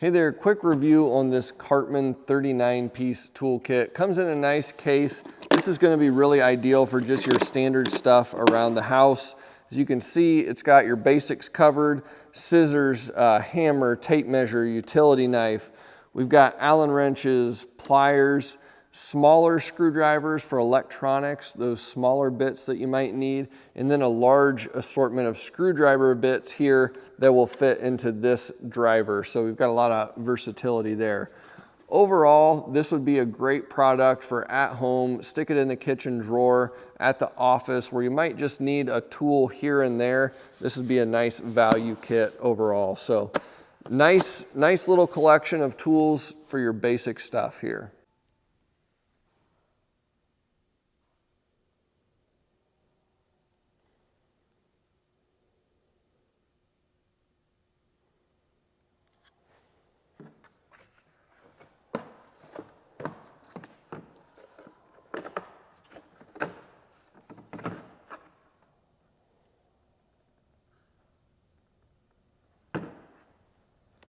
Hey there, quick review on this CARTMAN 39-piece toolkit. Comes in a nice case. This is going to be really ideal for just your standard stuff around the house. As you can see, it's got your basics covered: scissors, hammer, tape measure, utility knife. We've got Allen wrenches, pliers, smaller screwdrivers for electronics, those smaller bits that you might need, and then a large assortment of screwdriver bits here that will fit into this driver. So we've got a lot of versatility there. Overall, this would be a great product for at home. Stick it in the kitchen drawer, at the office, where you might just need a tool here and there. This would be a nice value kit overall. So nice little collection of tools for your basic stuff here.